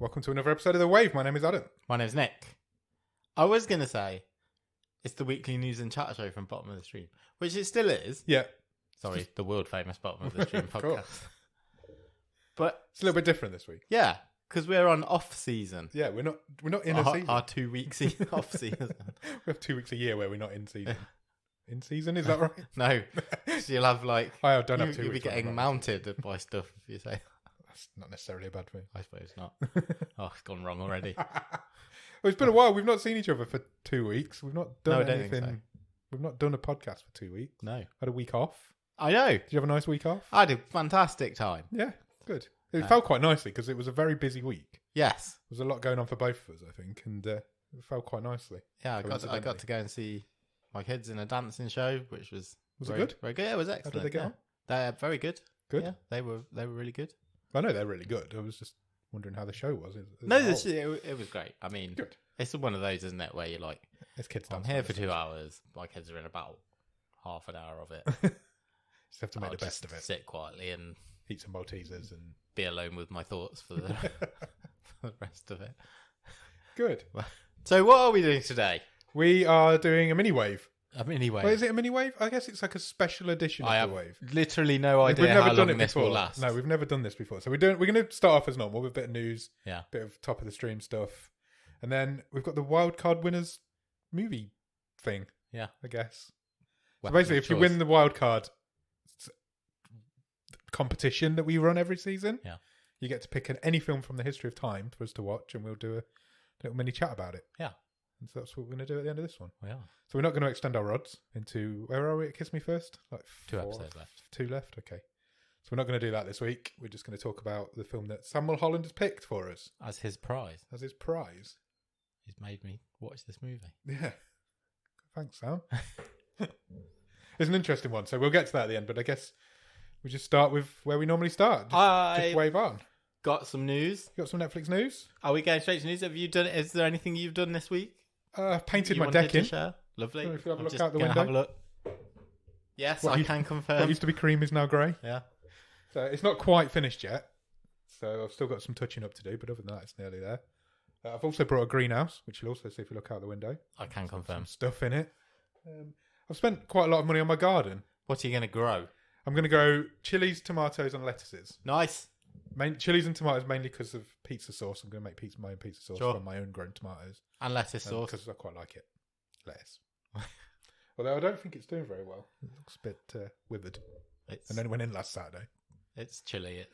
Welcome to another episode of TheWave. My name is Adam. My name's Nick. I was going to say it's the weekly news and chat show from Bottom of the Stream, which it still is. Yeah. Sorry, the world famous Bottom of the Stream podcast. But it's a little bit different this week. Yeah, because we're on off season. Yeah, we're not in a season. Our 2 weeks off season. We have 2 weeks a year where we're not in season. In season, is that right? No, so you'll have like I don't have 2 weeks. You'll be getting mounted by stuff if you say. That's not necessarily a bad thing. I suppose not. Oh, it's gone wrong already. Well, it's been a while. We've not seen each other for 2 weeks. We've not done anything. Think so. We've not done a podcast for 2 weeks. No. Had a week off. I know. Did you have a nice week off? I had a fantastic time. Yeah, good. It felt quite nicely because it was a very busy week. Yes. There was a lot going on for both of us, I think, and it felt quite nicely. Yeah, I got to go and see my kids in a dancing show, which was very, it good? Very good. Yeah, it was excellent. How did they get on? They're very good. Good. Yeah, they were really good. I know they're really good. I was just wondering how the show was. It was great. I mean, good. It's one of those, isn't it, where you're like, it's kids. I'm here for 2 hours. My kids are in about half an hour of it. Just have to make the best of it. Sit quietly and eat some Maltesers and be alone with my thoughts for the, for the rest of it. Good. So, what are we doing today? We are doing a mini wave. A mini wave. Wait, is it a mini wave? I guess it's like a special edition of the wave. Literally no idea we've never how done long it this before. will last. No, we've never done this before. So we're going to start off as normal with a bit of news, a bit of top of the stream stuff, and then we've got the Wildcard winners movie thing. Yeah, I guess. So basically, if you win the Wildcard competition that we run every season, you get to pick any film from the history of time for us to watch, and we'll do a little mini chat about it. Yeah. And so that's what we're going to do at the end of this one. We are. So we're not going to extend our odds into... Where are we at Kiss Me First? Like 2 episodes left. 2 left? Okay. So we're not going to do that this week. We're just going to talk about the film that Samuel Holland has picked for us. As his prize. As his prize. He's made me watch this movie. Yeah. Thanks, Sam. It's an interesting one. So we'll get to that at the end. But I guess we just start with where we normally start. Just wave on. Got some news. You got some Netflix news? Are we going straight to news? Have you done? Is there anything you've done this week? Painted my deck in. Lovely. If you have a I'm look just out the window. Have a look. Yes, I can confirm. What used to be cream is now grey. Yeah. So it's not quite finished yet. So I've still got some touching up to do, but other than that, it's nearly there. I've also brought a greenhouse, which you'll also see if you look out the window. I can confirm. Some stuff in it. I've spent quite a lot of money on my garden. What are you going to grow? I'm going to grow chilies, tomatoes, and lettuces. Nice. Chilies and tomatoes mainly because of pizza sauce. I'm going to make my own pizza sauce from my own grown tomatoes. And lettuce sauce. Because I quite like it. Lettuce. Although I don't think it's doing very well. It looks a bit withered. And then it went in last Saturday. It's chilly.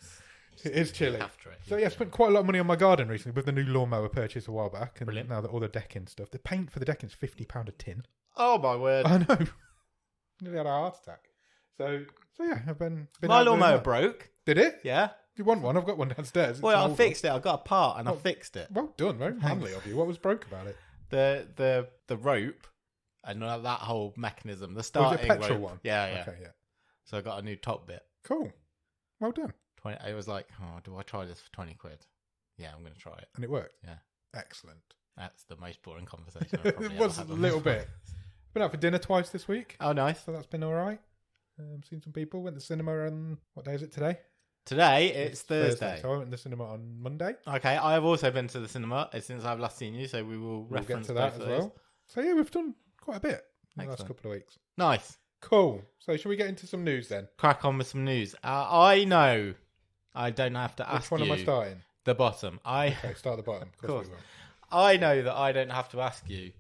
It is chilly. After it. So yeah, I spent quite a lot of money on my garden recently with the new lawnmower purchase a while back. And Brilliant. Now that all the decking stuff. The paint for the decking is £50 a tin. Oh my word. I know. Nearly had a heart attack. So yeah, I've been my lawnmower broke. Did it? Yeah. You want one? I've got one downstairs. Well, I fixed it. I got a part and I fixed it. Well done. Very manly of you. What was broke about it? The rope and that whole mechanism. The starting the petrol rope. one? Yeah. Okay, yeah. So I got a new top bit. Cool. Well done. It was like, do I try this for 20 quid? Yeah, I'm going to try it. And it worked? Yeah. Excellent. That's the most boring conversation I've probably It was ever a had. little bit. Been out for dinner twice this week. Oh, nice. So that's been all right. Seen some people. Went to the cinema on... What day is it today? Today, it's Thursday. So I went to the cinema on Monday. Okay, I have also been to the cinema since I've last seen you, so we'll reference get to that both as of those. well. So yeah, we've done quite a bit in the last Excellent. couple of weeks. Nice. Cool. So should we get into some news then? Crack on with some news. I know. I don't have to ask you. Which one am I starting? The bottom. Okay, start at the bottom. Of course we will. I know that I don't have to ask you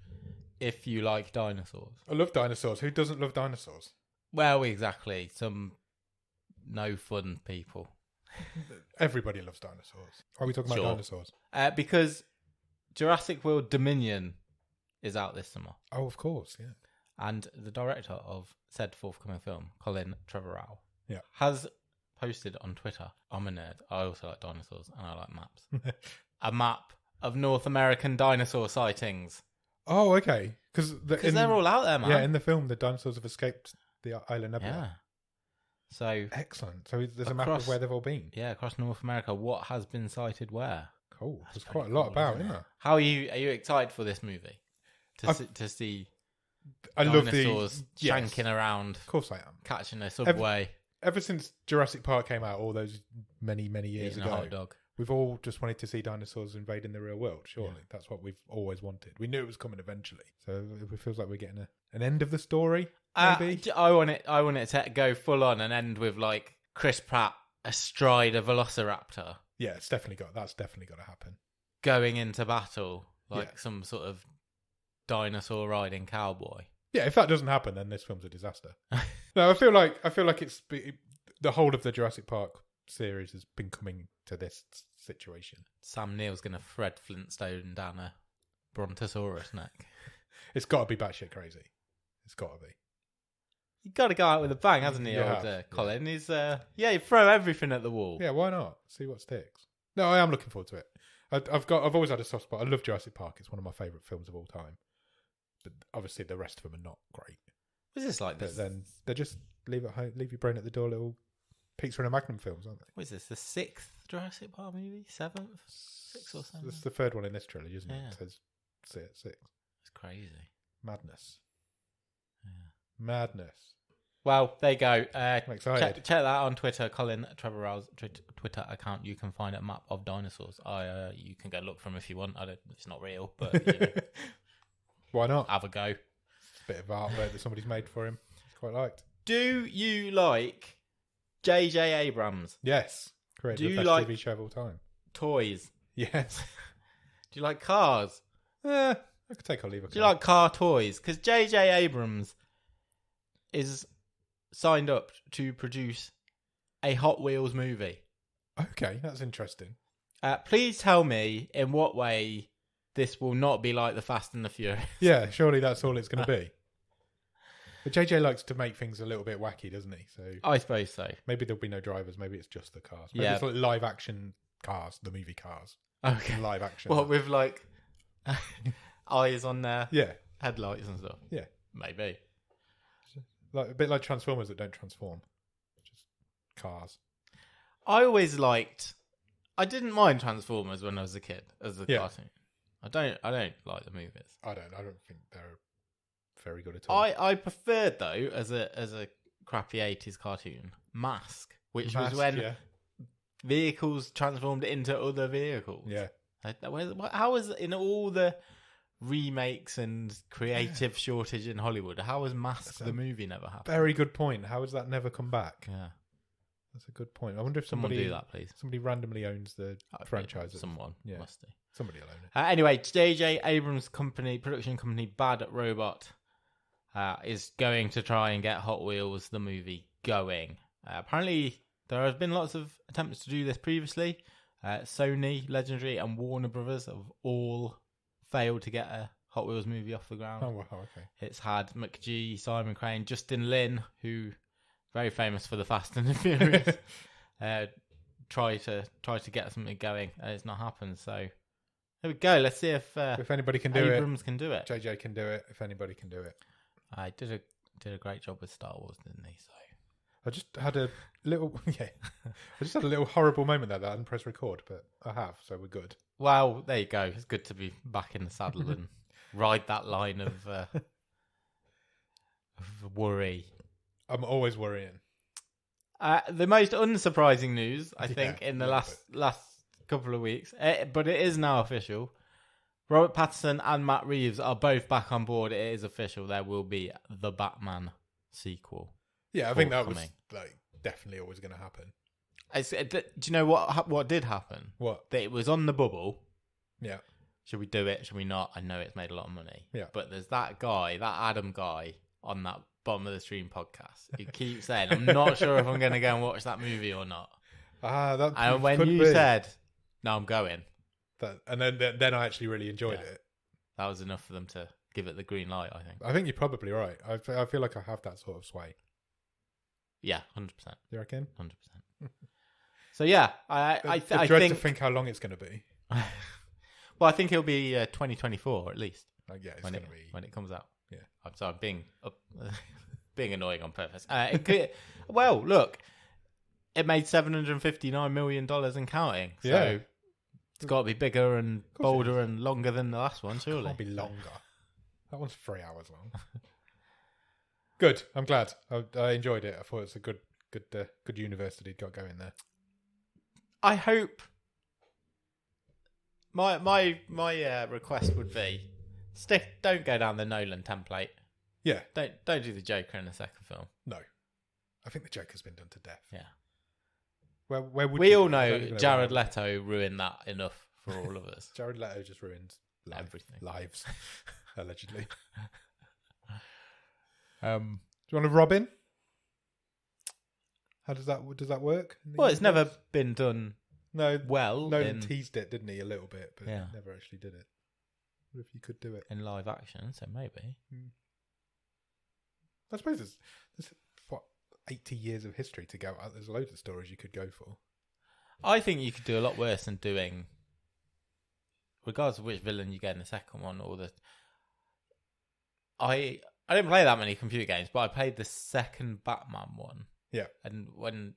if you like dinosaurs. I love dinosaurs. Who doesn't love dinosaurs? Well, exactly. Some no fun people. Everybody loves dinosaurs. Are we talking about dinosaurs? Because Jurassic World Dominion is out this summer. Oh, of course, yeah. And the director of said forthcoming film, Colin Trevorrow, yeah, has posted on Twitter, I'm a nerd, I also like dinosaurs and I like maps. A map of North American dinosaur sightings. Oh, okay. Because they're all out there, man. Yeah, in the film, the dinosaurs have escaped the island nebula. Yeah. So excellent. So there's a map of where they've all been. Yeah, across North America, what has been sighted where? Cool. There's quite a lot about, isn't there? How are you excited for this movie? To see I love dinosaurs shanking around. Of course I am. Catching a subway. Ever since Jurassic Park came out all those many years Eating ago, a hot dog. We've all just wanted to see dinosaurs invading the real world, surely. Yeah. That's what we've always wanted. We knew it was coming eventually. So it feels like we're getting an end of the story, maybe? I want it to go full on and end with, like, Chris Pratt astride a velociraptor. Yeah, that's definitely got to happen. Going into battle, like some sort of dinosaur riding cowboy. Yeah, if that doesn't happen, then this film's a disaster. No, I feel like it's the whole of the Jurassic Park series has been coming to this situation. Sam Neill's going to Fred Flintstone down a brontosaurus neck. It's got to be batshit crazy. It's got to be. You've got to go out with a bang, hasn't he, Colin? He's you throw everything at the wall. Yeah, why not? See what sticks. No, I am looking forward to it. I've always had a soft spot. I love Jurassic Park. It's one of my favourite films of all time. But obviously the rest of them are not great. Was this like this? But then they just leave your brain at the door, little Pizza and a Magnum films, aren't they? What is this, the 6th Jurassic Park movie? 7th? 6th or 7th? This is the third one in this trilogy, isn't it? Yeah. It says 6. It's crazy. Madness. Yeah. Madness. Well, there you go. I'm excited. Check that out on Twitter. Colin Trevor Rowe's Twitter account. You can find a map of dinosaurs. You can go look for them if you want. It's not real, but you know, why not? have a go. It's a bit of artwork that somebody's made for him. It's quite liked. Do you like J.J. Abrams? Yes. Created the best TV show of all time. Toys? Yes. Do you like cars? I could take or leave a car. Do you like car toys? Because J.J. Abrams is signed up to produce a Hot Wheels movie. Okay, that's interesting. Please tell me in what way this will not be like the Fast and the Furious. Yeah, surely that's all it's going to be. But JJ likes to make things a little bit wacky, doesn't he? So I suppose so. Maybe there'll be no drivers. Maybe it's just the cars. Maybe it's like live action cars, the movie Cars. Okay. Live action. What, with like eyes on their yeah, headlights and stuff? Yeah. Maybe. Like a bit like Transformers that don't transform. Just cars. I didn't mind Transformers when I was a kid as a cartoon. I don't like the movies. I don't think they're very good at all. I preferred though as a crappy 80s cartoon, Mask, which was when vehicles transformed into other vehicles. Yeah. How was in all the remakes and creative shortage in Hollywood, how was Mask the movie never happened? Very good point. How has that never come back? Yeah. That's a good point. I wonder if someone do that, please. Somebody randomly owns the franchise. Someone must do. Somebody will own it. Anyway, J.J. Abrams' production company, Bad Robot, is going to try and get Hot Wheels, the movie, going. Apparently, there have been lots of attempts to do this previously. Sony, Legendary, and Warner Brothers have all failed to get a Hot Wheels movie off the ground. Oh, wow, okay. It's had McGee, Simon Crane, Justin Lin, who very famous for the Fast and the Furious, try to get something going, and it's not happened. So there we go. Let's see if anybody can do Abrams can do it. JJ can do it. If anybody can do it, I did a great job with Star Wars, didn't he? So I just had a little horrible moment there that I didn't press record, but I have, so we're good. Well, there you go. It's good to be back in the saddle and ride that line of worry. I'm always worrying. The most unsurprising news, I think, in the last couple of weeks, but it is now official. Robert Pattinson and Matt Reeves are both back on board. It is official. There will be the Batman sequel. Yeah, I think that was definitely always going to happen. Do you know what did happen? What? That it was on the bubble. Yeah. Should we do it? Should we not? I know it's made a lot of money. Yeah. But there's that Adam guy on that Bottom of the Stream podcast who keeps saying, I'm not sure if I'm going to go and watch that movie or not. And when you said, no, I'm going. And then I actually really enjoyed it. That was enough for them to give it the green light, I think. I think you're probably right. I feel like I have that sort of sway. Yeah, 100%. You reckon? 100%. So yeah, I dread think to think how long it's going to be. Well, I think it'll be 2024 at least. Yeah, it's when going to be when it comes out. Yeah, I'm sorry, being annoying on purpose. Well, look, it made $759 million and counting. So it's got to be bigger and bolder and longer than the last one, surely. It can't be longer. That one's 3 hours long. Good. I'm glad. I enjoyed it. I thought it's a good universe that he'd got going there. I hope My request would be don't go down the Nolan template. Yeah. Don't do the Joker in the second film. No. I think the Joker's been done to death. Yeah. Where would we all know Jared Leto ruined that enough for all of us. Jared Leto just ruined everything. Lives, allegedly. Do you want a Robin? How does that work? Well, it's never been done. No, Nolan teased it, didn't he, a little bit, but never actually did it. What if you could do it in live action? So maybe. I suppose there's 80 years of history to go out. There's loads of stories you could go for. I think you could do a lot worse than doing, regardless of which villain you get in the second one, or the. I didn't play that many computer games, but I played the second Batman one. Yeah, and when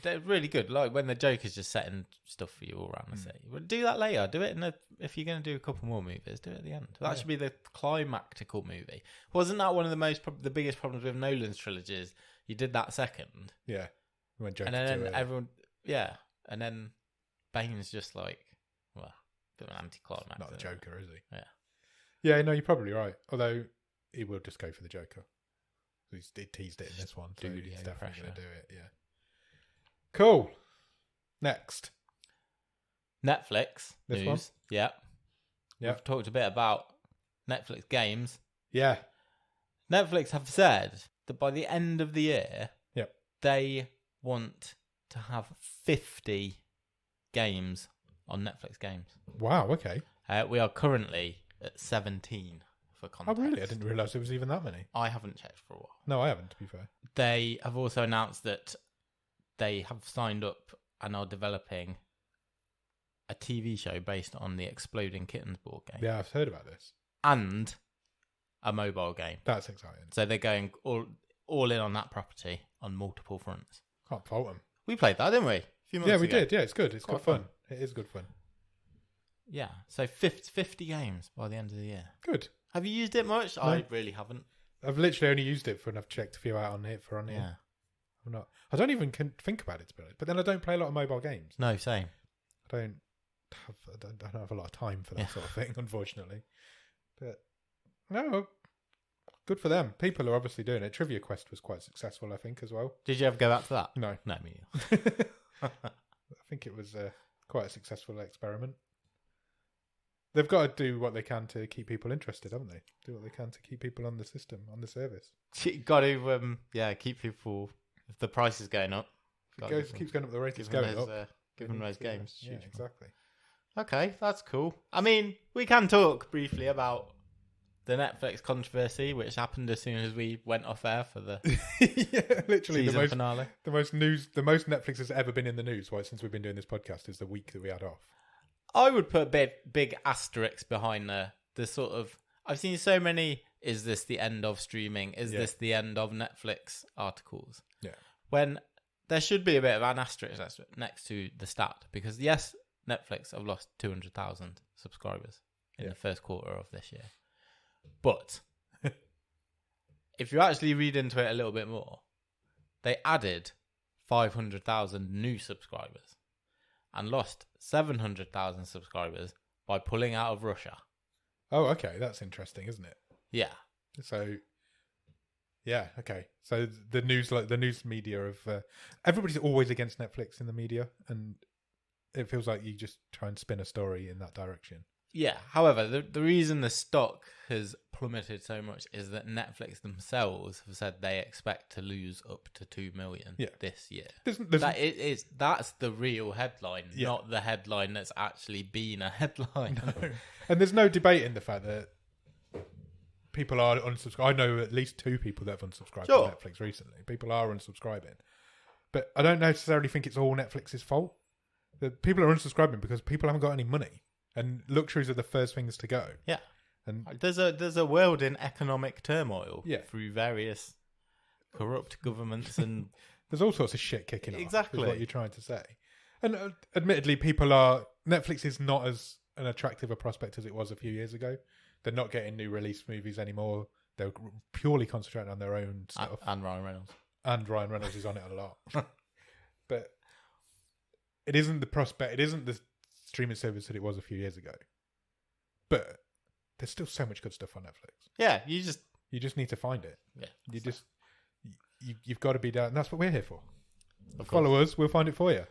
they're really good. Like when the Joker's just setting stuff for you all around the city. But do that later. Do it if you're going to do a couple more movies. Do it at the end. That should be the climactical movie. Wasn't that one of the biggest problems with Nolan's trilogies? You did that second. Yeah, when Joker. And then everyone. Yeah, and then Bane's just like, well, a bit of an anticlimax. Not the Joker, is he? Yeah. Yeah, no, you're probably right. Although he will just go for the Joker. He teased it in this one, so he's definitely going to do it. Yeah. Cool. Next. Netflix this news. One? Yeah. We've talked a bit about Netflix games. Yeah. Netflix have said that by the end of the year, they want to have 50 games on Netflix games. Wow, okay. We are currently at 17 for context. Oh, really? I didn't realise there was even that many. I haven't checked for a while. No, I haven't, to be fair. They have also announced that they have signed up and are developing a TV show based on the Exploding Kittens board game. Yeah, I've heard about this. And a mobile game. That's exciting. So they're going all in on that property on multiple fronts. Can't fault them. We played that, didn't we? A few months ago. Did. Yeah, it's good. It's good fun. It is good fun. Yeah, so 50 games by the end of the year. Good. Have you used it much? No. I really haven't. I've literally only used it for enough to check a few out on here. Yeah. I don't even think about it, to be honest. But then I don't play a lot of mobile games. No, same. I don't have a lot of time for that sort of thing, unfortunately. But no, good for them. People are obviously doing it. Trivia Quest was quite successful, I think, as well. Did you ever go back to that? No, me neither. I think it was quite a successful experiment. They've got to do what they can to keep people interested, haven't they? Do what they can to keep people on the system, on the service. Got to, keep people. If the price is going up, keeps going up. The rate is going up. Give them those games. Yeah, exactly. Okay, that's cool. I mean, we can talk briefly about the Netflix controversy, which happened as soon as we went off air for the literally season finale. The most Netflix has ever been in the news since we've been doing this podcast is the week that we had off. I would put a big asterisk behind the sort of. I've seen so many. Is this the end of streaming? Is this the end of Netflix articles? Yeah. When there should be a bit of an asterisk next to the stat, because yes, Netflix have lost 200,000 subscribers in the first quarter of this year. But if you actually read into it a little bit more, they added 500,000 new subscribers and lost 700,000 subscribers by pulling out of Russia. Oh, okay. That's interesting, isn't it? Yeah. So, yeah, okay. So the news media of everybody's always against Netflix in the media, and it feels like you just try and spin a story in that direction. Yeah. However, the reason the stock has plummeted so much is that Netflix themselves have said they expect to lose up to 2 million this year. That's the real headline, not the headline that's actually been a headline. No. And there's no debate in the fact that people are unsubscribing. I know at least 2 people that have unsubscribed to Netflix recently. People are unsubscribing. But I don't necessarily think it's all Netflix's fault. The people are unsubscribing because people haven't got any money. And luxuries are the first things to go. Yeah. And there's a world in economic turmoil through various corrupt governments, and there's all sorts of shit kicking off. Exactly. Is what you're trying to say. And admittedly, Netflix is not as an attractive a prospect as it was a few years ago. They're not getting new release movies anymore. They're purely concentrating on their own stuff. And Ryan Reynolds. And Ryan Reynolds is on it a lot. But it isn't the prospect. It isn't the streaming service that it was a few years ago. But there's still so much good stuff on Netflix. Yeah, you just need to find it. Yeah, You've got to be down. And that's what we're here for. Follow us. We'll find it for you.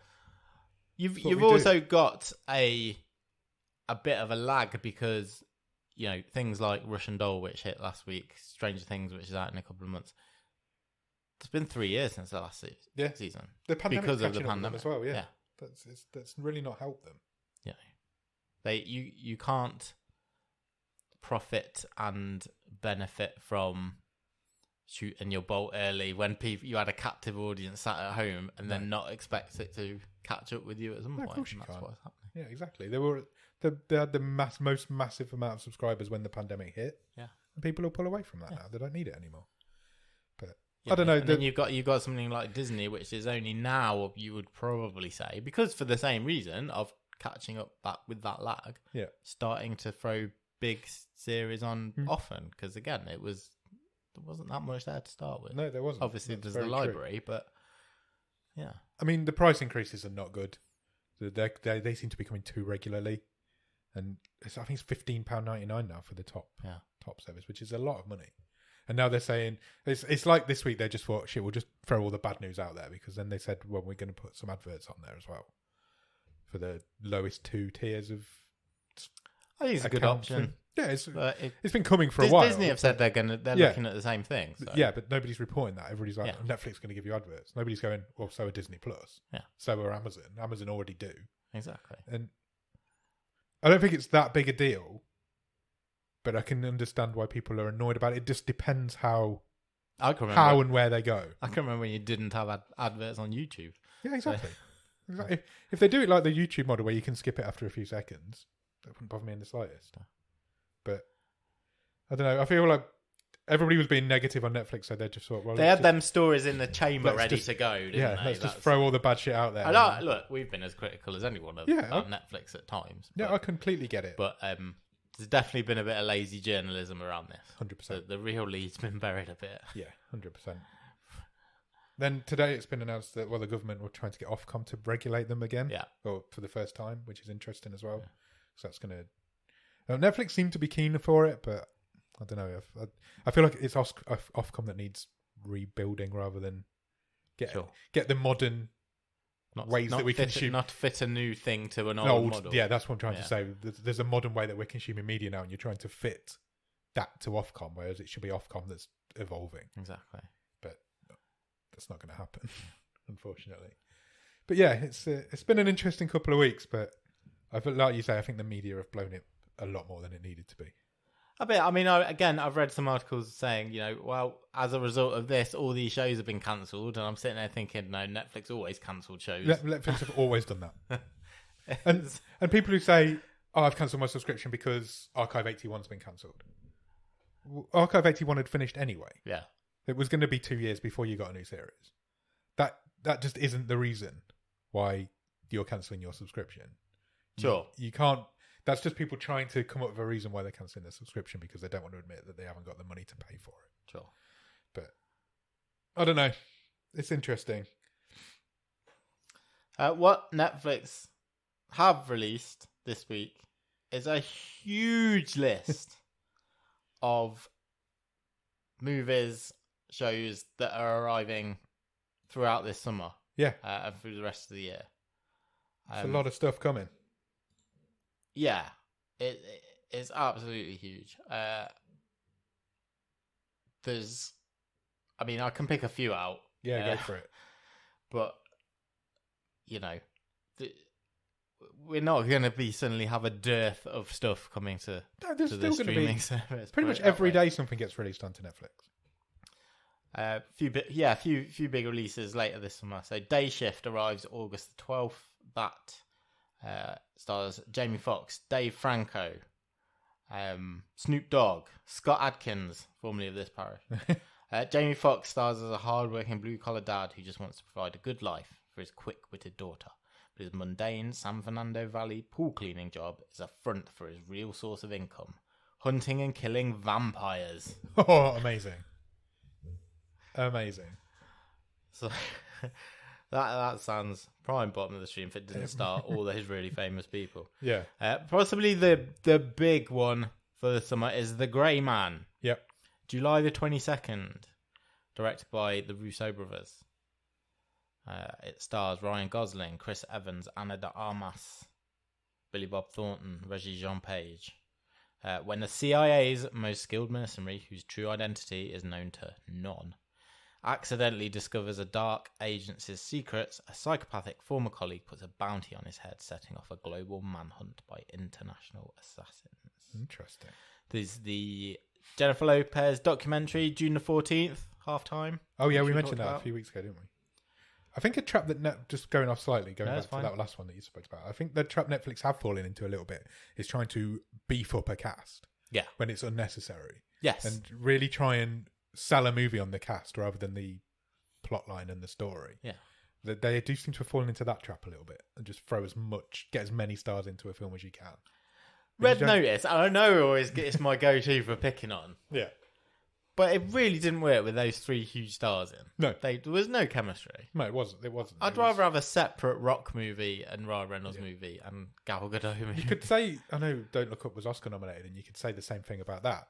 You've also got a bit of a lag because things like Russian Doll, which hit last week, Stranger Things, which is out in a couple of months. It's been 3 years since the last season. The pandemic because of the pandemic as well. Yeah. That's really not helped them. Yeah, you can't profit and benefit from shooting your bolt early when you had a captive audience sat at home and then not expect it to catch up with you at some point. Of course you that's can't. what's happening. Yeah, exactly. They had the most massive amount of subscribers when the pandemic hit. Yeah, and people will pull away from that now. They don't need it anymore. But I don't know. And then you've got something like Disney, which is only now, you would probably say, because for the same reason of catching up back with that lag. Yeah, starting to throw big series on often because again, there wasn't that much there to start with. No, there wasn't. Obviously, there's the library, but yeah. I mean, the price increases are not good. They seem to be coming too regularly, and I think it's £15.99 now for the top service, which is a lot of money. And now they're saying it's like this week they just thought, shit, we'll just throw all the bad news out there, because then they said, well, we're going to put some adverts on there as well for the lowest 2 tiers of. I think it's a good option. Yeah, it's been coming for a while. Disney have said they're looking at the same thing. So. Yeah, but nobody's reporting that. Everybody's like, Netflix is going to give you adverts. Nobody's going, well, so are Disney Plus. Yeah. So are Amazon. Amazon already do. Exactly. And I don't think it's that big a deal, but I can understand why people are annoyed about it. It just depends how and where they go. I can remember when you didn't have adverts on YouTube. Yeah, exactly. Exactly. If they do it like the YouTube model where you can skip it after a few seconds, that wouldn't bother me in the slightest. But I don't know. I feel like everybody was being negative on Netflix, so they just thought, well, they had them stories in the chamber ready to go. Didn't they? Let's just throw all the bad shit out there. Look, we've been as critical as anyone of Netflix at times. Yeah, I completely get it. But there's definitely been a bit of lazy journalism around this. 100%. The real lead's been buried a bit. Yeah, 100%. Then today it's been announced that, the government were trying to get Ofcom to regulate them again. Yeah. Or for the first time, which is interesting as well. Yeah. So that's going to... Netflix seemed to be keen for it, but I don't know. I feel like it's Ofcom that needs rebuilding rather than get the modern ways that we consume. Not fit a new thing to an old model. Yeah, that's what I'm trying to say. There's a modern way that we're consuming media now, and you're trying to fit that to Ofcom, whereas it should be Ofcom that's evolving. Exactly. But that's not going to happen, unfortunately. But yeah, it's been an interesting couple of weeks, but like you say, I think the media have blown it a lot more than it needed to be. A bit. I mean, I've read some articles saying, as a result of this, all these shows have been cancelled, and I'm sitting there thinking, no, Netflix always cancelled shows. Netflix have always done that. and people who say, I've cancelled my subscription because Archive 81's been cancelled. Archive 81 had finished anyway. Yeah. It was going to be 2 years before you got a new series. That just isn't the reason why you're cancelling your subscription. Sure. You can't... That's just people trying to come up with a reason why they're cancelling their subscription because they don't want to admit that they haven't got the money to pay for it. Sure. But I don't know. It's interesting. What Netflix have released this week is a huge list of movies, shows that are arriving throughout this summer. Yeah. And through the rest of the year. There's a lot of stuff coming. Yeah, it's absolutely huge. I can pick a few out. Yeah, go for it. But, we're not going to be suddenly have a dearth of stuff coming to the streaming service. Pretty much every day something gets released onto Netflix. A few big releases later this summer. So Day Shift arrives August the 12th. That stars Jamie Foxx, Dave Franco, Snoop Dogg, Scott Adkins, formerly of This Parish. Jamie Foxx stars as a hard-working blue-collar dad who just wants to provide a good life for his quick-witted daughter. But his mundane San Fernando Valley pool cleaning job is a front for his real source of income: hunting and killing vampires. Oh, amazing. Amazing. So That sounds prime bottom of the stream if it didn't start all of his really famous people. Yeah. Possibly the big one for the summer is The Grey Man. Yep. July the 22nd, directed by the Russo brothers. It stars Ryan Gosling, Chris Evans, Ana de Armas, Billy Bob Thornton, Reggie Jean Page. When the CIA's most skilled mercenary, whose true identity is known to none, accidentally discovers a dark agency's secrets, a psychopathic former colleague puts a bounty on his head, setting off a global manhunt by international assassins. Interesting. There's the Jennifer Lopez documentary, June the 14th, halftime. Oh, yeah, we mentioned that a few weeks ago, didn't we? I think a trap that, just going off slightly, going back to that last one that you spoke about, I think the trap Netflix have fallen into a little bit is trying to beef up a cast. Yeah. When it's unnecessary. Yes. And really try and sell a movie on the cast rather than the plot line and the story. Yeah. They do seem to have fallen into that trap a little bit and just get as many stars into a film as you can. Red Notice, I know always it's my go-to for picking on. Yeah. But it really didn't work with those three huge stars in. No. There was no chemistry. No, it wasn't. I'd rather have a separate Rock movie and Ryan Reynolds movie and Gal Gadot movie. You could say, I know Don't Look Up was Oscar nominated, and you could say the same thing about that.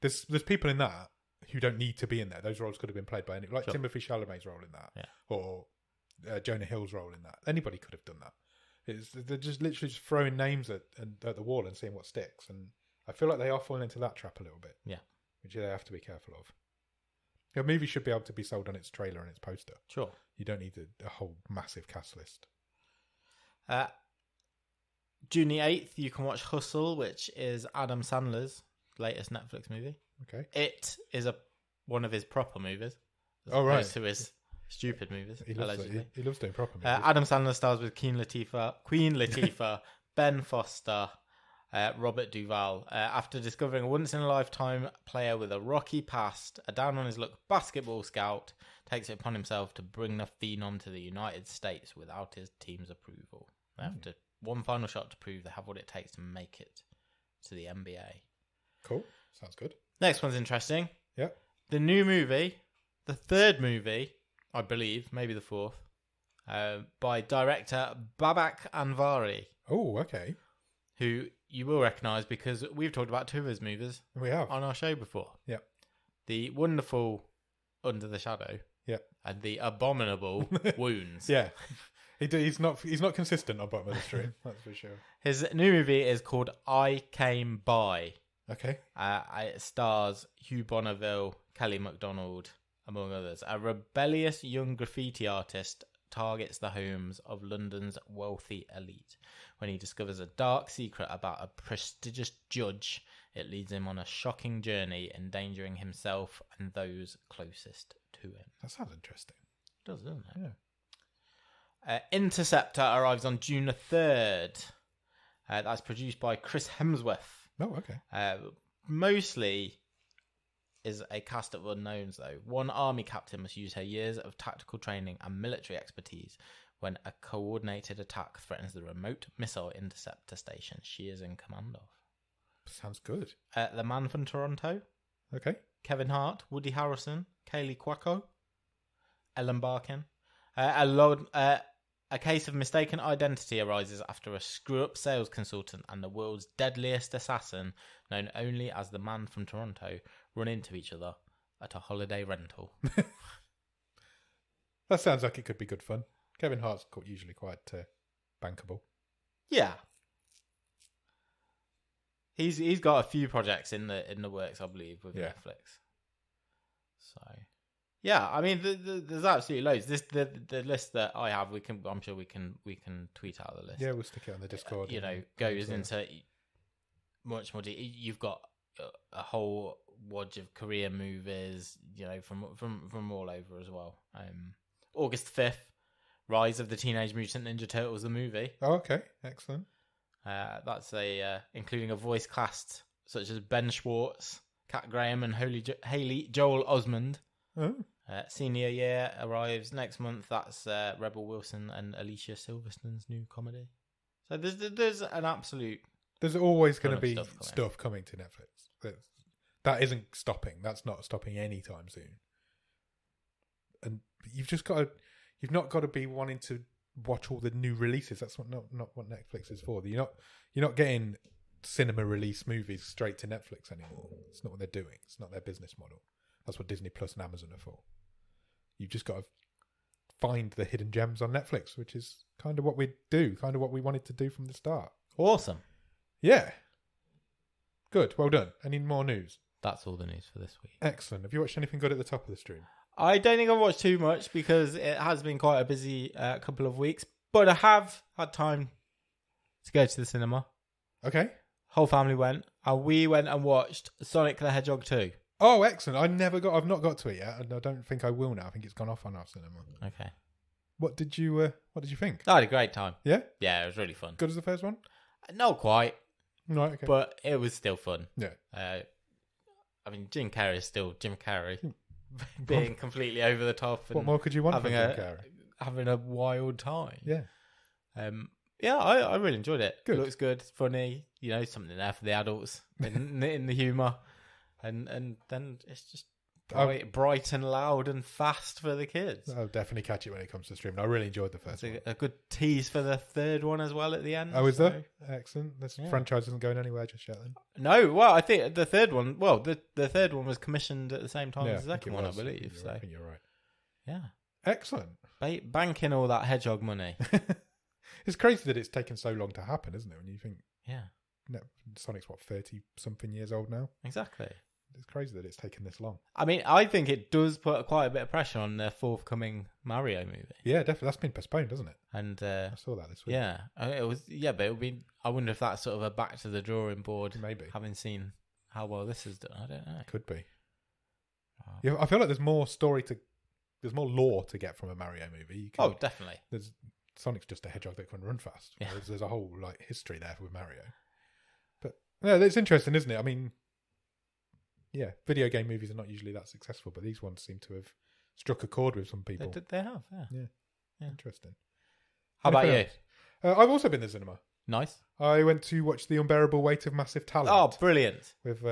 There's people in that who don't need to be in there. Those roles could have been played by anyone, like Timothée Chalamet's role in that, or Jonah Hill's role in that. Anybody could have done that. They're just literally just throwing names at the wall and seeing what sticks. And I feel like they are falling into that trap a little bit. Yeah. Which they have to be careful of. A movie should be able to be sold on its trailer and its poster. Sure. You don't need a whole massive cast list. June the 8th, you can watch Hustle, which is Adam Sandler's latest Netflix movie. Okay. It is one of his proper movies. As opposed to his stupid movies. He loves doing proper movies. Adam Sandler stars with Queen Latifah, Ben Foster, Robert Duvall. After discovering a once-in-a-lifetime player with a rocky past, a down-on-his-luck basketball scout takes it upon himself to bring the phenom to the United States without his team's approval. They have one final shot to prove they have what it takes to make it to the NBA. Cool. Sounds good. Next one's interesting. Yeah. The new movie, the third movie, I believe, maybe the fourth, by director Babak Anvari. Oh, okay. Who you will recognise because we've talked about two of his movies. We have. On our show before. Yeah. The wonderful Under the Shadow. Yeah. And the abominable Wounds. Yeah. He's not consistent on bottom of the stream, that's for sure. His new movie is called I Came By. Okay. It stars Hugh Bonneville, Kelly MacDonald, among others. A rebellious young graffiti artist targets the homes of London's wealthy elite. When he discovers a dark secret about a prestigious judge, it leads him on a shocking journey, endangering himself and those closest to him. That sounds interesting. It does, doesn't it? Yeah. Interceptor arrives on June the 3rd. That's produced by Chris Hemsworth. Oh, okay. Mostly is a cast of unknowns, though. One army captain must use her years of tactical training and military expertise when a coordinated attack threatens the remote missile interceptor station she is in command of. Sounds good. The Man from Toronto. Okay. Kevin Hart, Woody Harrelson, Kaylee Cuoco, Ellen Barkin. A case of mistaken identity arises after a screw-up sales consultant and the world's deadliest assassin, known only as the Man from Toronto, run into each other at a holiday rental. That sounds like it could be good fun. Kevin Hart's usually quite bankable. Yeah. He's got a few projects in the works, I believe, with Netflix. So, yeah, I mean, there's absolutely loads. The list that I have, I'm sure we can tweet out the list. Yeah, we'll stick it on the Discord. Goes into much more. You've got a whole wodge of Korean movies, from all over as well. August 5th, Rise of the Teenage Mutant Ninja Turtles, the movie. Oh, okay, excellent. That's including a voice cast such as Ben Schwartz, Kat Graham, and Haley Joel Osment. Oh. Senior Year arrives next month. That's Rebel Wilson and Alicia Silverstone's new comedy. So there's an absolute. There's always going to be stuff coming to Netflix. That isn't stopping. That's not stopping anytime soon. And you've just got to. You've not got to be wanting to watch all the new releases. That's not what Netflix is for. You're not getting cinema release movies straight to Netflix anymore. It's not what they're doing. It's not their business model. That's what Disney Plus and Amazon are for. You've just got to find the hidden gems on Netflix, which is kind of what we do, kind of what we wanted to do from the start. Awesome. Yeah. Good. Well done. Any more news? That's all the news for this week. Excellent. Have you watched anything good at the top of the stream? I don't think I've watched too much because it has been quite a busy couple of weeks, but I have had time to go to the cinema. Okay. Whole family went, and we went and watched Sonic the Hedgehog 2. Oh, excellent. I've not got to it yet, and I don't think I will now. I think it's gone off on our cinema. Okay. What did you think? I had a great time. Yeah? Yeah, it was really fun. Good as the first one? Not quite. Right, okay. But it was still fun. Yeah. I mean, Jim Carrey is still Jim Carrey. Being completely over the top. And what more could you want from Jim Carrey? Having a wild time. Yeah. Yeah, I really enjoyed it. Good. It looks good, funny, something there for the adults in the humour. And then it's just bright and loud and fast for the kids. I'll definitely catch it when it comes to streaming. I really enjoyed the first one. A good tease for the third one as well at the end. Oh, is there? Excellent. This franchise isn't going anywhere just yet then? No, well, I think the third one, the third one was commissioned at the same time as the second one, I believe. I think you're right. Yeah. Excellent. Banking all that hedgehog money. It's crazy that it's taken so long to happen, isn't it? When you think, Sonic's 30-something years old now? Exactly. It's crazy that it's taken this long. I mean, I think it does put quite a bit of pressure on their forthcoming Mario movie. Yeah, definitely. That's been postponed, hasn't it? And I saw that this week. Yeah, it was. Yeah, but it would be. I wonder if that's sort of a back to the drawing board. Maybe, having seen how well this is done. I don't know. Could be. Yeah, I feel like there's more lore to get from a Mario movie. Definitely. Sonic's just a hedgehog that can run fast. Yeah. There's a whole history there with Mario. But yeah, it's interesting, isn't it? I mean, yeah, video game movies are not usually that successful, but these ones seem to have struck a chord with some people. They have, yeah. Interesting. How about you? I've also been to the cinema. Nice. I went to watch The Unbearable Weight of Massive Talent. Oh, brilliant. With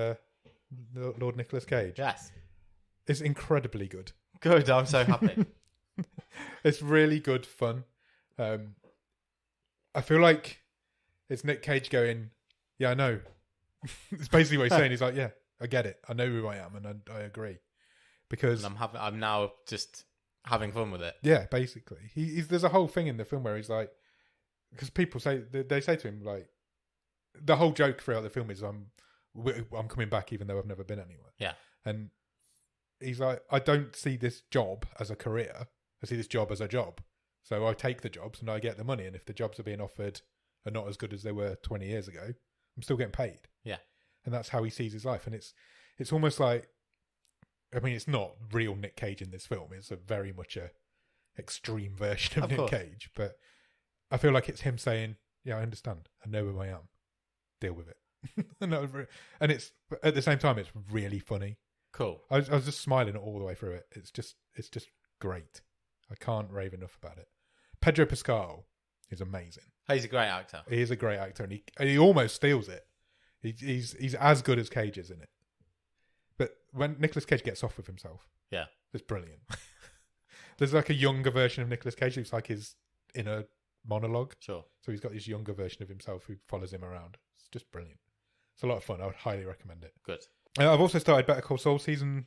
Lord Nicolas Cage. Yes. It's incredibly good. Good, I'm so happy. It's really good fun. I feel like it's Nick Cage going, yeah, I know. It's basically what he's saying. He's like, yeah, I get it. I know who I am, and I agree. Because I'm now just having fun with it. Yeah, basically. There's a whole thing in the film where he's like, because people say they say to him like, the whole joke throughout the film is I'm coming back even though I've never been anywhere. Yeah, and he's like, I don't see this job as a career. I see this job as a job. So I take the jobs and I get the money. And if the jobs are being offered are not as good as they were 20 years ago, I'm still getting paid. Yeah. And that's how he sees his life. And it's almost like, I mean, it's not real Nick Cage in this film. It's a very much a extreme version of Nick Cage. But I feel like it's him saying, yeah, I understand. I know who I am. Deal with it. And it's, at the same time, it's really funny. Cool. I was just smiling all the way through it. It's just great. I can't rave enough about it. Pedro Pascal is amazing. He's a great actor. He is a great actor, and he almost steals it. He's as good as Cage is in it. But when Nicolas Cage gets off with himself, it's brilliant. There's like a younger version of Nicolas Cage who's like his inner monologue. Sure. So he's got this younger version of himself who follows him around. It's just brilliant. It's a lot of fun. I would highly recommend it. Good. I've also started Better Call Saul season,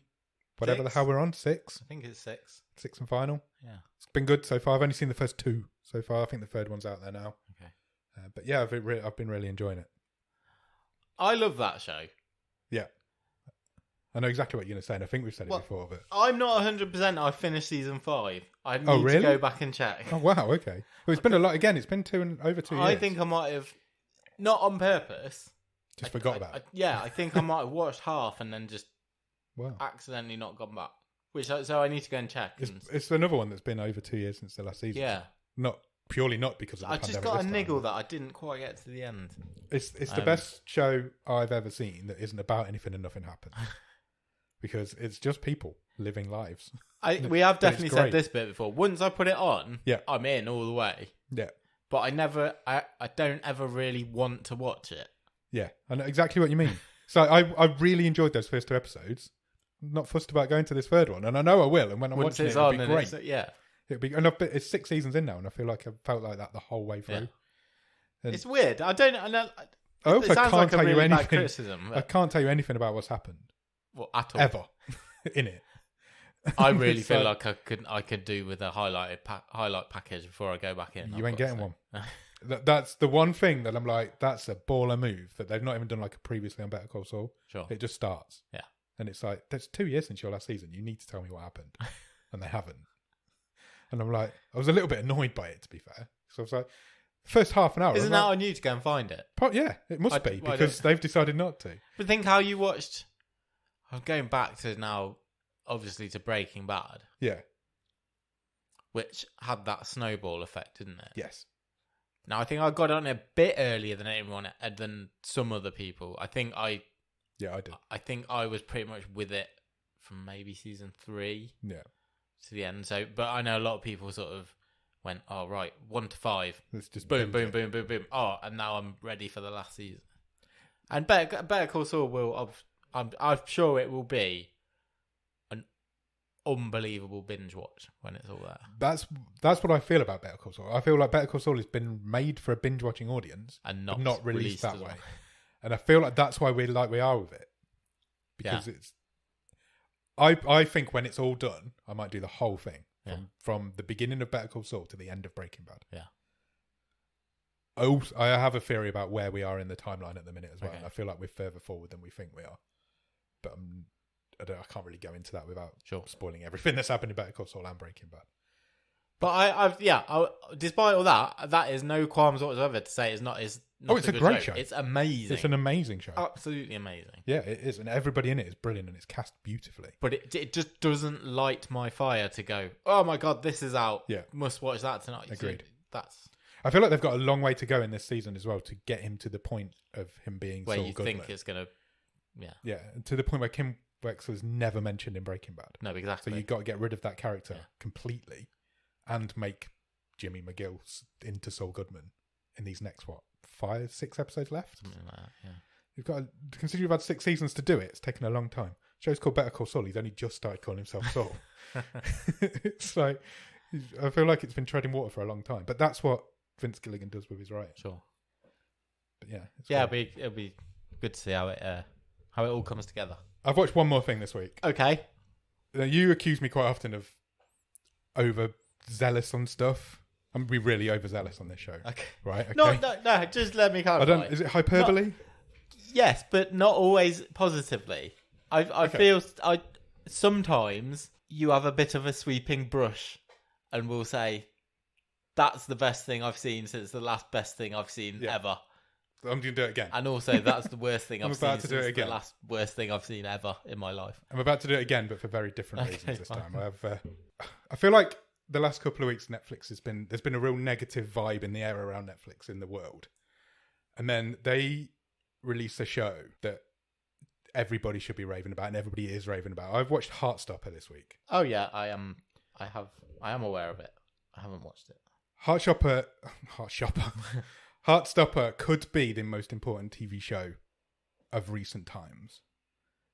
whatever the hell we're on, 6. I think it's 6. 6 and final. Yeah. It's been good so far. I've only seen the first 2 so far. I think the third one's out there now. Okay. But yeah, I've been really enjoying it. I love that show. Yeah. I know exactly what you're going to say, and I think we've said it before. But I'm not 100%. I finished season 5. I need to go back and check. Oh, wow, okay. Well, it's been a lot. Again, it's been over 2 years. I think I might have, not on purpose. Just forgot about it. I think I might have watched half and then just accidentally not gone back. So I need to go and check. It's another one that's been over 2 years since the last season. Yeah. Not because of the pandemic. I just got a niggle that I didn't quite get to the end. It's the best show I've ever seen that isn't about anything and nothing happens. Because it's just people living lives. We have definitely said this bit before. Once I put it on, I'm in all the way. Yeah. But I don't ever really want to watch it. Yeah, I know exactly what you mean. So I really enjoyed those first 2 episodes. Not fussed about going to this third one, and I know I will. And when I'm watching it, it'll be great. It's 6 seasons in now, and I feel like I felt like that the whole way through. Yeah. It's weird. I know. I also can't tell you anything. Criticism. I can't tell you anything about what's happened. Well, at all. Ever in it. I really feel like I could do with a highlight package before I go back in. You ain't getting one. That's the one thing that I'm like, that's a baller move that they've not even done like a previously on Better Call Saul. Sure. It just starts. Yeah. And it's like, that's 2 years since your last season. You need to tell me what happened. And they haven't. And I'm like, I was a little bit annoyed by it, to be fair. So I was like, first half an hour. Isn't that on you to go and find it? Yeah, it must be because they've decided not to. But think how you watched. I'm going back to now, obviously, to Breaking Bad. Yeah. Which had that snowball effect, didn't it? Yes. Now, I think I got on a bit earlier than some other people. I did. I think I was pretty much with it from maybe season 3 to the end. So, but I know a lot of people sort of went, oh, right, 1 to 5. Let's just boom. Oh, and now I'm ready for the last season. And Better Call Saul will, I'm sure it will be an unbelievable binge watch when it's all there. That's what I feel about Better Call Saul. I feel like Better Call Saul has been made for a binge watching audience and not released that way. Well. And I feel like that's why we are with it. Because it's I think when it's all done, I might do the whole thing from the beginning of Better Call Saul to the end of Breaking Bad. Yeah. Oh, I have a theory about where we are in the timeline at the minute as well, Okay. and I feel like we're further forward than we think we are. But I can't really go into that without spoiling everything that's happened in Better Call Saul and Breaking Bad. But despite all that, that is no qualms whatsoever to say it's not. It's a great show. It's amazing. It's an amazing show. Absolutely amazing. Yeah, it is, and everybody in it is brilliant, and it's cast beautifully. But it just doesn't light my fire to go, oh my god, this is out. Yeah, must watch that tonight. Agreed. So I feel like they've got a long way to go in this season as well to get him to the point of him being where Saul you Goodman. think it's gonna. Yeah, to the point where Kim Wexler's never mentioned in Breaking Bad. No, exactly. So you've got to get rid of that character completely, and make Jimmy McGill into Saul Goodman in these next 5, 6 episodes left. Something like that. Yeah. You've got to consider you've had 6 seasons to do it. It's taken a long time. Show's called Better Call Saul. He's only just started calling himself Saul. It's like I feel like it's been treading water for a long time. But that's what Vince Gilligan does with his writing. Sure. But it'll be good to see how it all comes together. I've watched one more thing this week. Okay. You accuse me quite often of overzealous on stuff. I'm be really overzealous on this show. Okay. Right? Okay. No, just let me clarify. Is it hyperbole? Yes, but not always positively. I feel sometimes you have a bit of a sweeping brush and will say, that's the best thing I've seen since the last best thing I've seen ever. I'm going to do it again. And also, that's the worst thing I've seen since the last worst thing I've seen ever in my life. I'm about to do it again, but for very different reasons this time. I feel like the last couple of weeks, there's been a real negative vibe in the air around Netflix in the world. And then they release a show that everybody should be raving about, and everybody is raving about. I've watched Heartstopper this week. Oh yeah, I am aware of it. I haven't watched it. Heartstopper could be the most important TV show of recent times.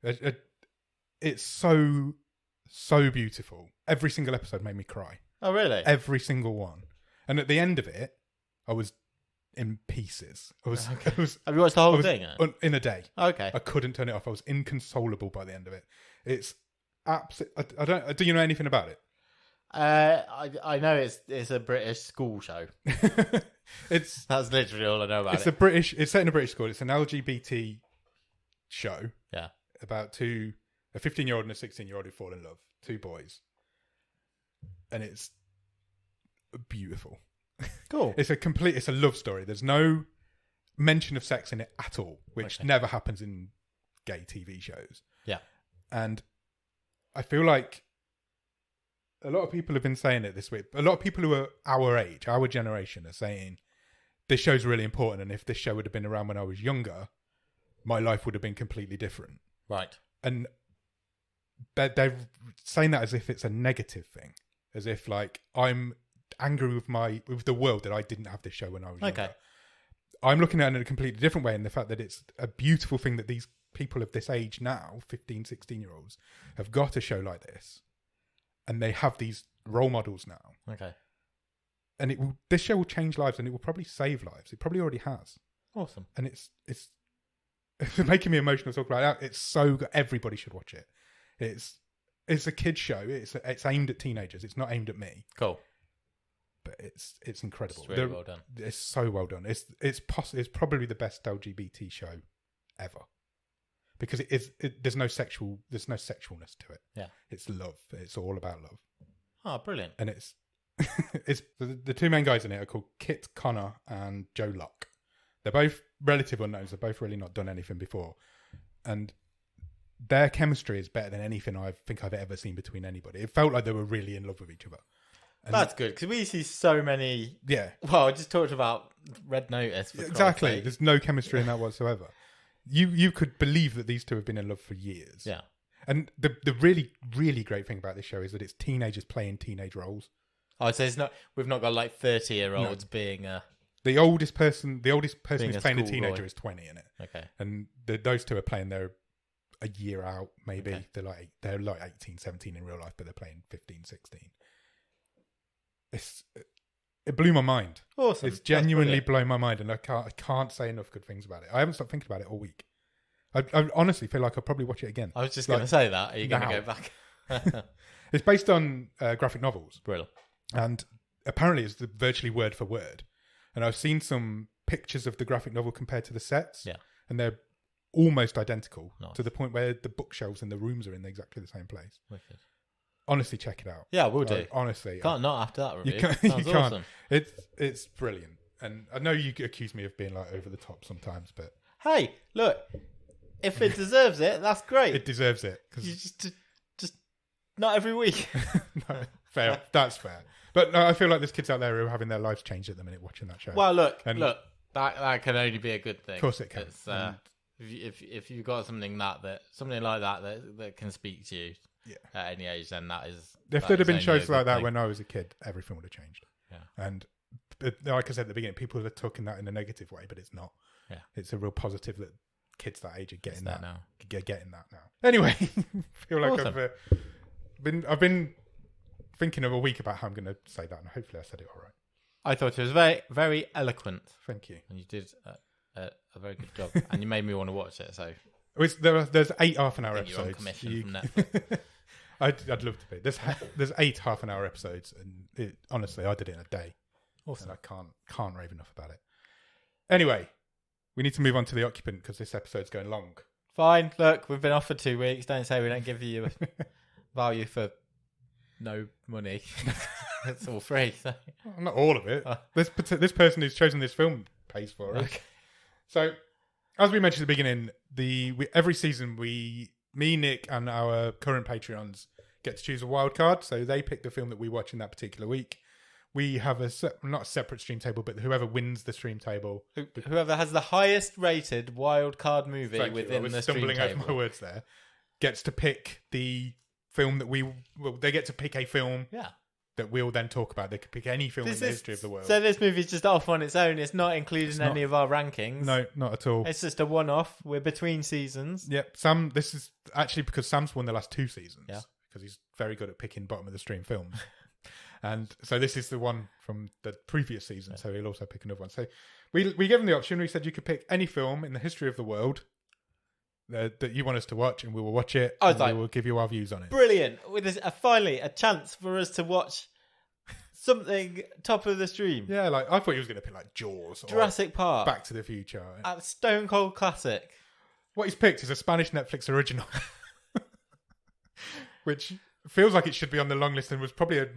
It's so beautiful. Every single episode made me cry. Oh, really? Every single one. And at the end of it, I was in pieces. Have you watched the whole thing? In a day. Okay. I couldn't turn it off. I was inconsolable by the end of it. It's absolutely... I don't... Do you know anything about it? I know it's a British school show. That's literally all I know about it. It's set in a British school. It's an LGBT show. Yeah. About a 15-year-old and a 16-year-old who fall in love. 2 boys. And it's beautiful. Cool. It's a love story. There's no mention of sex in it at all, which never happens in gay TV shows. Yeah. And I feel like a lot of people have been saying it this week. A lot of people who are our age, our generation, are saying this show's really important, and if this show would have been around when I was younger, my life would have been completely different. Right. And they're saying that as if it's a negative thing, as if like I'm angry with the world that I didn't have this show when I was younger. I'm looking at it in a completely different way, in the fact that it's a beautiful thing that these people of this age now, 15, 16-year-olds, have got a show like this. and they have these role models now. Okay. And this show will change lives, and it will probably save lives. It probably already has. Awesome. And it's making me emotional talking about it. It's so good. Everybody should watch it. It's a kid's show. It's aimed at teenagers. It's not aimed at me. Cool. But it's incredible. It's really well done. It's so well done. It's probably the best LGBT show ever, because there's no sexualness to it. Yeah. It's love. It's all about love. Oh, brilliant. And it's the two main guys in it are called Kit Connor and Joe Locke. They're both relative unknowns. They've both really not done anything before, and their chemistry is better than anything I think I've ever seen between anybody. It felt like they were really in love with each other. And that's good, because we see so many. Yeah. Well, I just talked about Red Notice. Exactly. There's no chemistry in that whatsoever. You could believe that these two have been in love for years. Yeah. And the really, really great thing about this show is that it's teenagers playing teenage roles. Oh, so it's not. We've not got like 30-year-olds being the oldest person being who's playing a teenager is 20 in it. Okay. And those two are playing a year out, maybe. Okay. They're like 18, 17 in real life, but they're playing 15, 16. It blew my mind. Awesome. It's genuinely blown my mind, and I can't say enough good things about it. I haven't stopped thinking about it all week. I honestly feel like I'll probably watch it again. I was just going to say that. Are you going to go back? It's based on graphic novels. Brilliant. And apparently it's virtually word for word. And I've seen some pictures of the graphic novel compared to the sets. Yeah. And they're almost identical, nice, to the point where the bookshelves and the rooms are in exactly the same place. Wicked. Honestly, check it out. Yeah, we'll do. Honestly. Can't not after that review. You can't. Awesome. It's brilliant. And I know you accuse me of being like over the top sometimes, but... Hey, look. If it deserves it, that's great. It deserves it. You just not every week. No, fair. That's fair. But no, I feel like there's kids out there who are having their lives changed at the minute watching that show. Well, look, that can only be a good thing. Of course it can. If you've got something like that can speak to you at any age, then that is. If there'd have been shows like that when I was a kid, everything would have changed. Yeah. And like I said at the beginning, people are talking that in a negative way, but it's not. Yeah. It's a real positive that kids that age are getting that now. Getting that now. Anyway, feel like awesome. I've been thinking of a week about how I'm going to say that, and hopefully I said it all right. I thought it was very, very eloquent. Thank you. And you did a very good job, and you made me want to watch it. So there's 8 half-an-hour episodes. You're on commission from Netflix. I'd love to be. There's 8 half-an-hour episodes, and honestly, I did it in a day. Awesome. And I can't rave enough about it. Anyway, we need to move on to The Occupant because this episode's going long. Fine. Look, we've been off for 2 weeks. Don't say we don't give you value for no money. It's all free. So. Well, not all of it. This person who's chosen this film pays for it. Okay. So, as we mentioned at the beginning, every season me, Nick, and our current Patreons get to choose a wildcard. So they pick the film that we watch in that particular week. We have not a separate stream table, but whoever wins the stream table, whoever has the highest rated wildcard movie within the stream table, stumbling over my words there, gets to pick the film that they get to pick a film. Yeah. That we'll then talk about. They could pick any film in the history of the world. So this movie's just off on its own. It's not included in any of our rankings. No, not at all. It's just a one-off. We're between seasons. Yep. This is actually because Sam's won the last 2 seasons. Yeah. Because he's very good at picking bottom of the stream films. And so this is the one from the previous season. Yeah. So he'll also pick another one. So we gave him the option. We said you could pick any film in the history of the world that you want us to watch, and we will watch it. We will give you our views on it. Brilliant! With this, finally a chance for us to watch something top of the stream. Yeah, like I thought he was going to pick like Jaws, Jurassic Park, Back to the Future, a Stone Cold classic. What he's picked is a Spanish Netflix original, which feels like it should be on the long list, and was probably a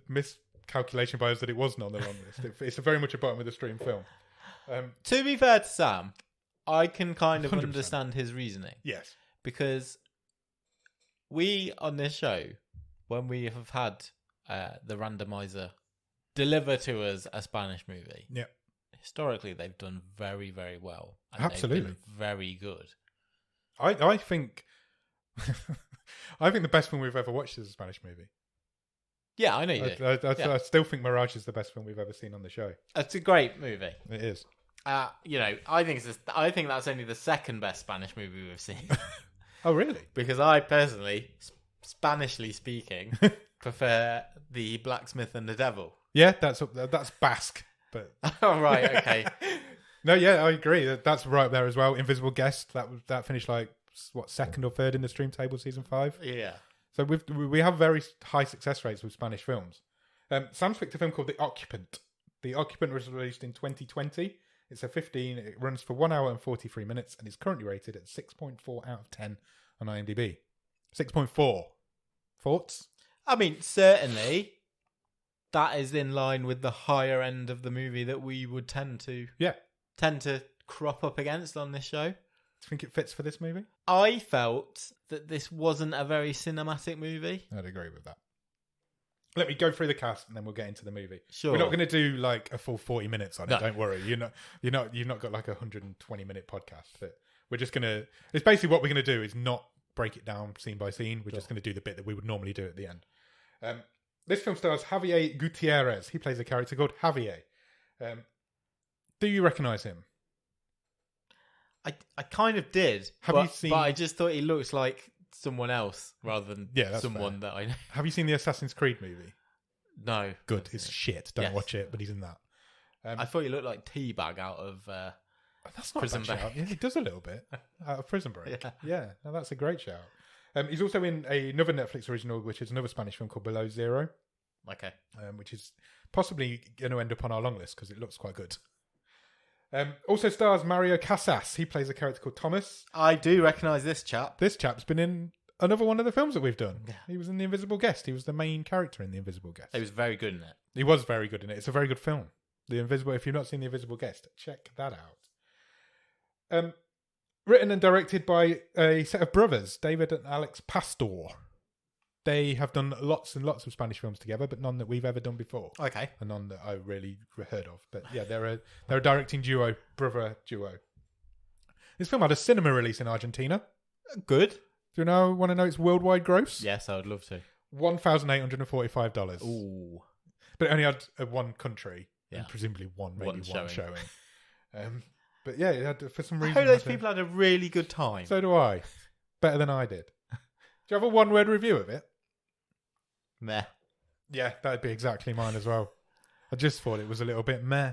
miscalculation by us that it wasn't on the long list. It's very much a bottom of the stream film. To be fair to Sam, I can kind of 100%. Understand his reasoning. Yes. Because we, on this show, when we have had the randomizer deliver to us a Spanish movie, historically they've done very, very well. And absolutely. They've been very good. I think the best film we've ever watched is a Spanish movie. Yeah, I know you do. I still think Mirage is the best film we've ever seen on the show. It's a great movie. It is. I think that's only the second best Spanish movie we've seen. Oh, really? Because I personally Spanishly speaking, prefer the blacksmith and the devil. Yeah, that's Basque. But Oh, right, okay. No, yeah, I agree. That's right there as well. Invisible Guest, that finished like second or third in the stream table season 5. Yeah. So we have very high success rates with Spanish films. Sam's picked a film called The Occupant. The Occupant was released in 2020. It's a 15. It runs for 1 hour and 43 minutes, and is currently rated at 6.4 out of 10 on IMDb. 6.4. Thoughts? I mean, certainly that is in line with the higher end of the movie that we would tend to crop up against on this show. Do you think it fits for this movie? I felt that this wasn't a very cinematic movie. I'd agree with that. Let me go through the cast and then we'll get into the movie. Sure. We're not going to do like a full 40 minutes on it. No. Don't worry. You've not got like a 120-minute podcast. But we're just going to. It's basically what we're going to do is not break it down scene by scene. We're just going to do the bit that we would normally do at the end. This film stars Javier Gutierrez. He plays a character called Javier. Do you recognise him? I kind of did. You seen? But I just thought he looks like someone else rather than someone that I know. Have you seen the Assassin's Creed movie? No. Good. It's shit. Don't watch it. But he's in that. I thought he looked like Teabag out of that's not Prison a bad Break. shout. Yeah, he does a little bit out of Prison Break. Yeah. Yeah, no, that's a great shout. He's also in another Netflix original, which is another Spanish film called Below Zero. Okay. Which is possibly going to end up on our long list because it looks quite good. Also stars Mario Casas. He plays a character called Thomas. I do recognise this chap. This chap's been in another one of the films that we've done. Yeah. He was in The Invisible Guest. He was the main character in The Invisible Guest. He was very good in it. He was very good in it. It's a very good film. If you've not seen The Invisible Guest, check that out. Written and directed by a set of brothers, David and Alex Pastor. They have done lots and lots of Spanish films together, but none that we've ever done before. Okay. And none that I really heard of. But yeah, they're a directing duo, brother duo. This film had a cinema release in Argentina. Good. Do you want to know its worldwide gross? Yes, I would love to. $1,845. Ooh. But it only had one country. Yeah. And presumably one showing. showing. But yeah, it had, for some I reason... hope those people had a really good time. So do I. Better than I did. Do you have a one-word review of it? Meh. Yeah, that'd be exactly mine as well. I just thought it was a little bit meh.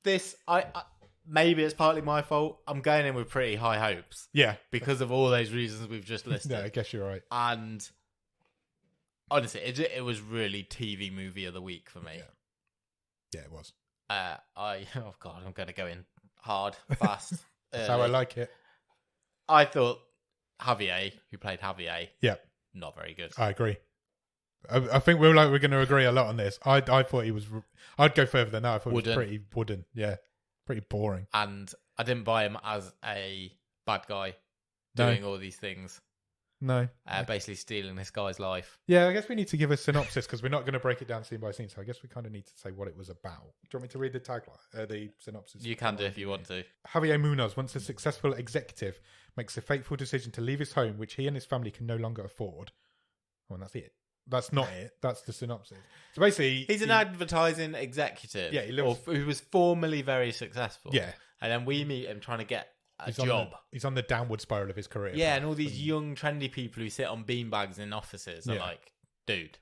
This, I maybe it's partly my fault. I'm going in with pretty high hopes. Yeah. Because of all those reasons we've just listed. Yeah, I guess you're right. And honestly, it was really TV movie of the week for me. Yeah, it was. Oh God, I'm going to go in hard, fast. That's how I like it. I thought Javier, who played Javier, not very good. I agree. I think we're going to agree a lot on this. I thought he was... I'd go further than that. I thought he was pretty wooden. Yeah, pretty boring. And I didn't buy him as a bad guy doing all these things. No. Basically stealing this guy's life. Yeah, I guess we need to give a synopsis because we're not going to break it down scene by scene. So I guess we kind of need to say what it was about. Do you want me to read the tagline, the synopsis? You can do if you want to. Javier Munoz, once a successful executive, makes a fateful decision to leave his home, which he and his family can no longer afford. Oh, and that's it. That's not it. That's the synopsis. So basically... He's an advertising executive. Yeah, who was formerly very successful. Yeah. And then we meet him trying to get a job. He's on the downward spiral of his career. Yeah, and all these young, trendy people who sit on beanbags in offices are like, dude,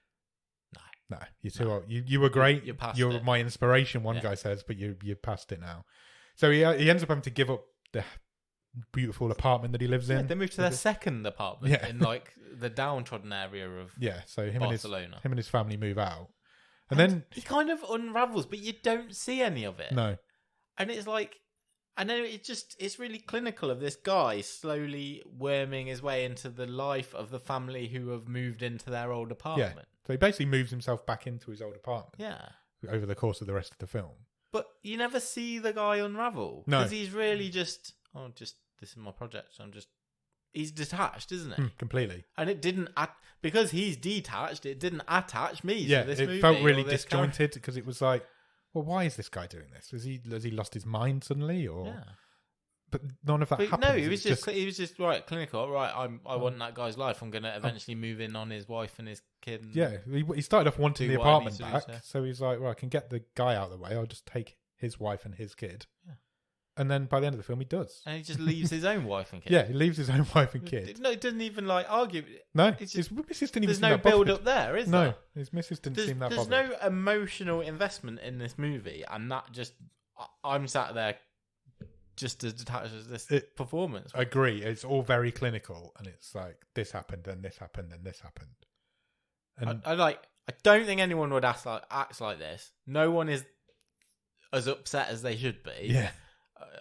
no. You're too old. You were great. You're it. my inspiration, one guy says, but you're past it now. So he ends up having to give up the beautiful apartment that he lives in. They moved to their second apartment in like the downtrodden area of so Barcelona. Him and his family move out. And then he kind of unravels, but you don't see any of it. No. And it's like, and then it's really clinical of this guy slowly worming his way into the life of the family who have moved into their old apartment. Yeah. So he basically moves himself back into his old apartment. Yeah. Over the course of the rest of the film. But you never see the guy unravel. No. Because he's really just this is my project. So he's detached, isn't it? Completely. And it didn't, because he's detached, it didn't attach me to this movie. It felt really disjointed because it was like, well, why is this guy doing this? Has he lost his mind suddenly, or? Yeah. But none of that happened. No, he was just right, clinical. Right, I want that guy's life. I'm going to eventually move in on his wife and his kid. And he started off wanting the apartment back, so he's like, well, I can get the guy out of the way. I'll just take his wife and his kid. Yeah. And then by the end of the film, he does. And he just leaves his own wife and kid. Yeah, he leaves his own wife and kid. No, he doesn't even like argue. No, It's his just, missus didn't even there's seem no that bothered. build up there, is No, there? his missus didn't There's, seem that there's bothered. no emotional investment in this movie, and that just I'm sat there just as detached as this performance. I agree. It's all very clinical, and it's like this happened, and this happened, and this happened. And I don't think anyone would act like this. No one is as upset as they should be. yeah,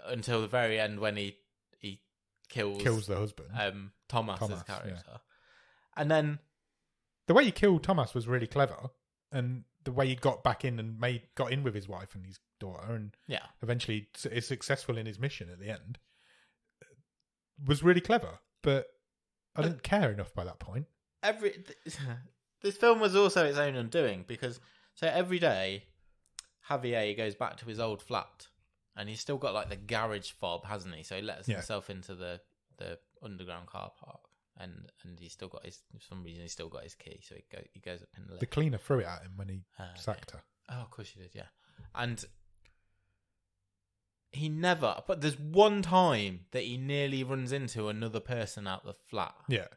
Until the very end when he kills the husband. Thomas's character, yeah. and then The way he killed Thomas was really clever, and the way he got back in and got in with his wife and his daughter, and eventually is successful in his mission at the end, was really clever. But I didn't care enough by that point. This film was also its own undoing, because every day Javier goes back to his old flat, and he's still got like the garage fob, hasn't he? So he lets himself into the underground car park, and he's still got his, for some reason he's still got his key, so he goes up in the lift. The cleaner threw it at him when he sacked her. Oh, of course he did, yeah. And he never, but there's one time that he nearly runs into another person out the flat. Yeah.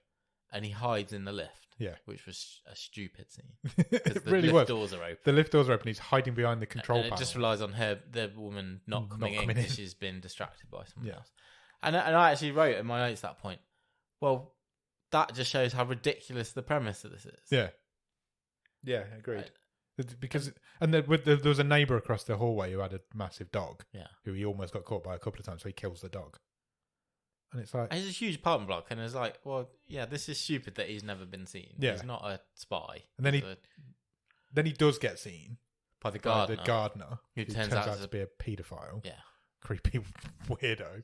And he hides in the lift. Yeah. Which was a stupid scene. It really lift was. doors are open. The lift doors are open. He's hiding behind the control panel. It just relies on the woman not coming in because she's been distracted by someone else. And I actually wrote in my notes at that point, well, that just shows how ridiculous the premise of this is. Yeah. Yeah, agreed. Because there was a neighbour across the hallway who had a massive dog. Yeah. Who he almost got caught by a couple of times, so he kills the dog. And it's like, it's a huge apartment block, and it's like, well, yeah, this is stupid that he's never been seen. Yeah. He's not a spy. And then he does get seen by the gardener. Who turns out to be a paedophile. Yeah. Creepy weirdo.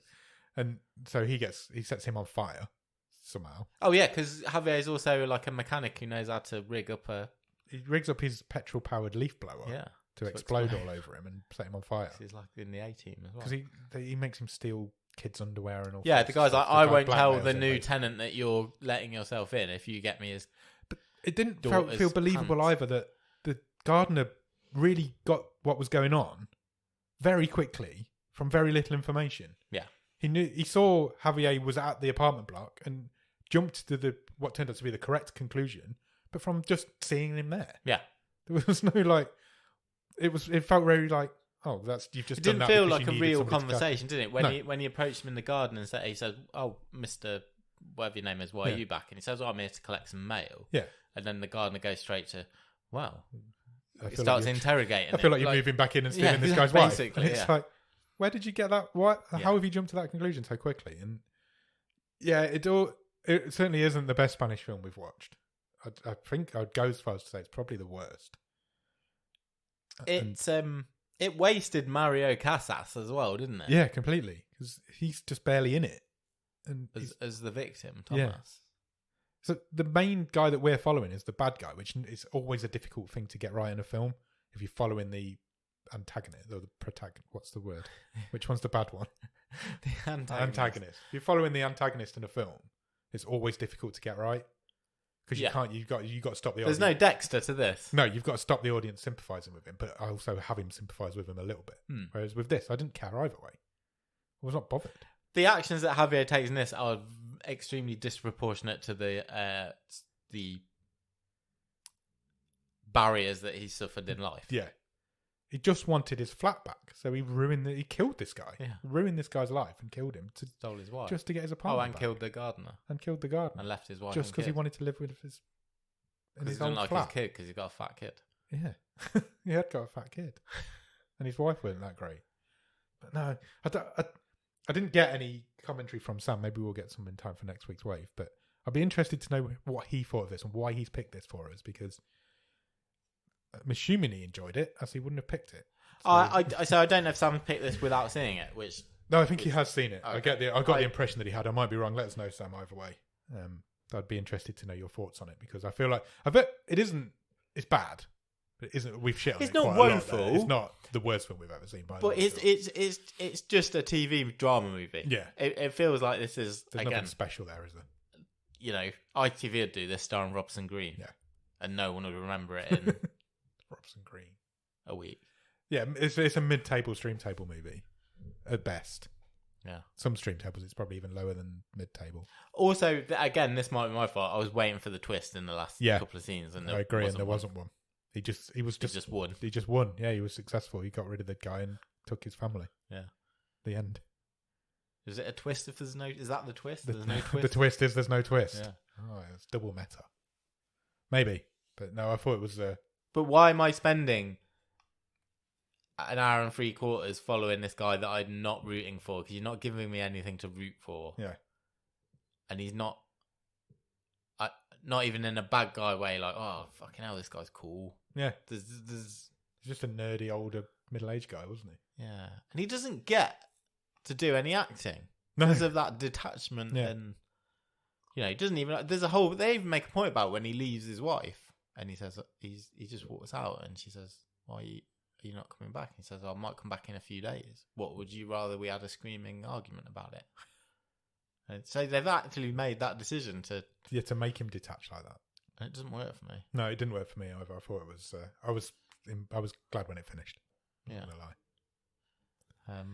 And so he sets him on fire somehow. Oh yeah, because Javier is also like a mechanic who knows how to rig up he rigs up his petrol-powered leaf blower to explode all over him and set him on fire. He's like in the A-team as well. Because he makes him steal kids' underwear and all. Yeah, the guy's like, I won't tell the new tenant that you're letting yourself in if you get me his. But it didn't feel believable either that the gardener really got what was going on very quickly from very little information. Yeah, he saw Javier was at the apartment block and jumped to what turned out to be the correct conclusion, but from just seeing him there. Yeah, there was no it felt very like, oh, you've just done that. It didn't feel like a real conversation, did it? When he approached him in the garden and he said, "Oh, Mr. whatever your name is, why are you back?" And he says, "Oh, I'm here to collect some mail." Yeah. And then the gardener goes straight to, "Wow." He starts interrogating. I feel like you're moving back in and stealing this guy's wife. And it's like, where did you get that? What? How have you jumped to that conclusion so quickly? And yeah, it certainly isn't the best Spanish film we've watched. I think I'd go as far as to say it's probably the worst. It wasted Mario Casas as well, didn't it? Yeah, completely. Because he's just barely in it. And as the victim, Thomas. Yeah. So the main guy that we're following is the bad guy, which is always a difficult thing to get right in a film. If you're following the antagonist, or the protagonist, what's the word? Which one's the bad one? The antagonist. If you're following the antagonist in a film, it's always difficult to get right. Because you can't, you've got to stop the audience. There's no Dexter to this. No, you've got to stop the audience sympathising with him, but I also have him sympathise with him a little bit. Whereas with this, I didn't care either way. I was not bothered. The actions that Javier takes in this are extremely disproportionate to the barriers that he suffered in life. Yeah. He just wanted his flat back, so he killed this guy. Yeah. Ruined this guy's life and killed him. Stole his wife. Just to get his apartment back. Killed the gardener. And left his wife just because he wanted to live with his in his old like flat. His kid because he's got a fat kid. Yeah. He had got a fat kid. And his wife wasn't that great. But no, I didn't get any commentary from Sam. Maybe we'll get some in time for next week's Wave. But I'd be interested to know what he thought of this and why he's picked this for us, because I'm assuming he enjoyed it, as he wouldn't have picked it. So, so I don't know if Sam picked this without seeing it, No, I think he has seen it. Okay. I got the impression that he had. I might be wrong. Let us know, Sam, either way. I'd be interested to know your thoughts on it, because I feel like it's bad. But it isn't. We've shit on it. It's not quite woeful. A lot. It's not the worst film we've ever seen. But it's just a TV drama movie. Yeah, it feels like this is There's nothing special there, is there? You know, ITV would do this starring Robson Green. Yeah, and no one would remember it in Robson Green a week. Yeah, it's a mid-table stream table movie, at best. Yeah. Some stream tables, it's probably even lower than mid-table. Also, again, this might be my fault. I was waiting for the twist in the last couple of scenes, and I agree, and there wasn't one. He just won. He just won. Yeah, he was successful. He got rid of the guy and took his family. Yeah. The end. Is it a twist if there's no... Is that the twist? There's no twist? The twist is there's no twist. Yeah. Oh, it's double meta. Maybe. But no, I thought it was... But why am I spending an hour and 3/4 following this guy that I'm not rooting for? Because you're not giving me anything to root for. Yeah. And he's not... not even in a bad guy way, like, oh, fucking hell, this guy's cool. Yeah. There's... He's just a nerdy, older, middle-aged guy, wasn't he? Yeah. And he doesn't get to do any acting. No. Because of that detachment and... You know, he doesn't even... There's a whole... They even make a point about when he leaves his wife, and he says... He just walks out, and she says, why are you not coming back? He says, I might come back in a few days. What, would you rather we had a screaming argument about it? And so they've actually made that decision to... Yeah, to make him detached like that. And it doesn't work for me. No, it didn't work for me either. I thought it was... I was glad when it finished. Yeah. I'm not gonna lie.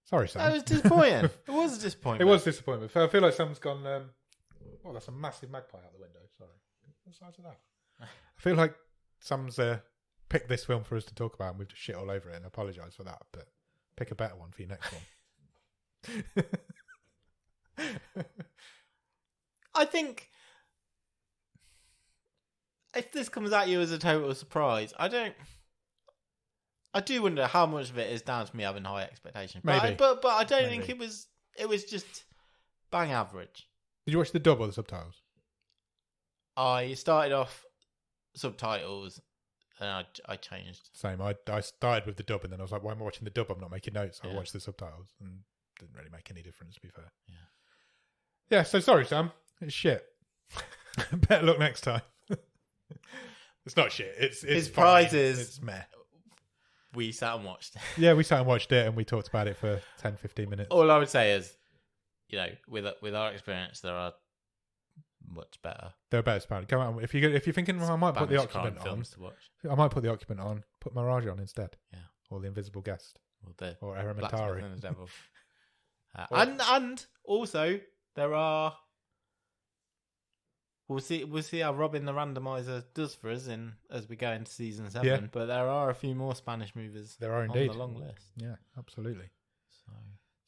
Sorry, Sam. That was disappointing. It was a disappointment. It was disappointment. I feel like Sam's gone... oh, that's a massive magpie out the window. Sorry. What size is that? I feel like Sam's picked this film for us to talk about, and we've just shit all over it, and I apologise for that, but pick a better one for your next one. I think if this comes at you as a total surprise, I do wonder how much of it is down to me having high expectations. Maybe. But I don't think it was just bang average. Did you watch the dub or the subtitles? I started off subtitles and I changed. Same. I started with the dub and then I was like, why am I watching the dub? I'm not making notes. So Yeah. I watched the subtitles and didn't really make any difference, to be fair. Yeah. Yeah, so sorry, Sam. It's shit. Better luck next time. It's not shit. It's His fine. prize is... It's meh. We sat and watched it. Yeah, we sat and watched it and we talked about it for 10, 15 minutes. All I would say is, you know, with our experience, there are much better. They're better Spanish. Come on, if you're thinking, well, I might put the Spanish crime Occupant on. films to watch. I might put the Occupant on. Put Mirage on instead. Yeah. Or The Invisible Guest. Or Or Elementary. Blacksmith and the Devil. And also there are. We'll see how Robin the Randomizer does for us as we go into season 7. Yeah. But there are a few more Spanish movies. There are indeed on the long list. Yeah, absolutely. So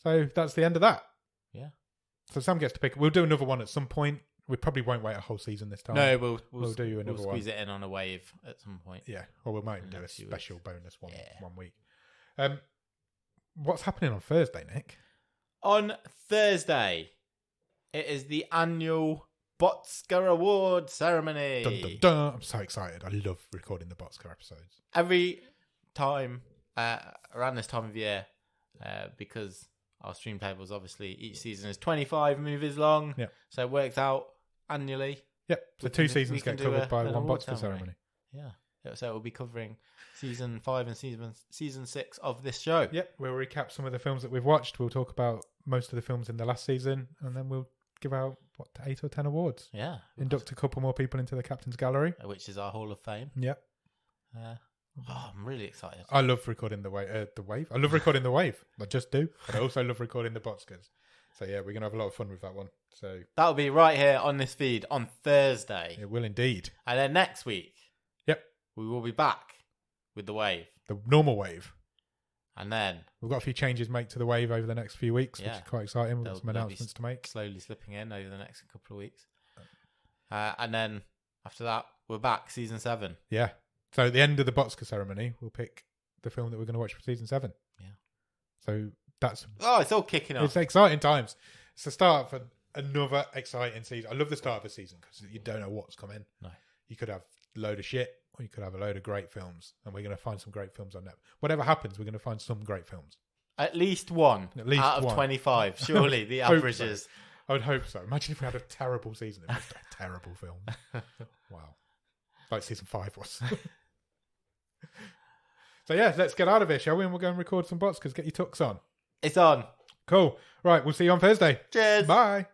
So that's the end of that. yeah. So Sam gets to pick. We'll do another one at some point. We probably won't wait a whole season this time. No, we'll do you another we'll one. squeeze it in on a wave at some point. Yeah, or we might even do a Next few special weeks. bonus one Yeah. week. What's happening on Thursday, Nick? On Thursday, it is the annual BOTScars Award ceremony. Dun, dun, dun. I'm so excited. I love recording the BOTScars episodes. Every time around this time of year, because our stream tables, obviously, each season is 25 movies long. Yeah. So it works out annually. Yep. So We two can- seasons we can get do covered by an one award BOTScars ceremony. Yeah. So it will be covering season 5 and season 6 of this show. Yep. We'll recap some of the films that we've watched. We'll talk about most of the films in the last season, and then we'll give out 8 or 10 awards. Yeah. Induct a couple more people into the Captain's Gallery. Which is our Hall of Fame. Yep. I'm really excited. I love recording the wave. I love recording the wave. I just do. But I also love recording the BOTScars. So yeah, we're gonna have a lot of fun with that one. So That'll be right here on this feed on Thursday. it will indeed. And then next week, Yep. we will be back with the wave. The normal wave. And then We've got a few changes to make to the wave over the next few weeks, which Yeah. is quite exciting. We've got There'll- some there'll be announcements to make. slowly slipping in over the next couple of weeks. And then after that, we're back, season 7. Yeah. So at the end of the BOTScars ceremony, we'll pick the film that we're going to watch for season 7. Yeah. So that's Oh, it's all kicking off. it's exciting times. It's the start for another exciting season. I love the start of the season because you don't know what's coming. No. You could have a load of shit, or you could have a load of great films, and we're going to find some great films on that. Whatever happens, we're going to find some great films. At least one At least out of one. 25. Surely the Hope average so. is. I would hope so. Imagine if we had a terrible season. It was a terrible film. Wow. Like season 5 was. So yeah, let's get out of here, shall we? And we'll go and record some BOTScars. Get your tux on. It's on. Cool. Right, we'll see you on Thursday. Cheers. Bye.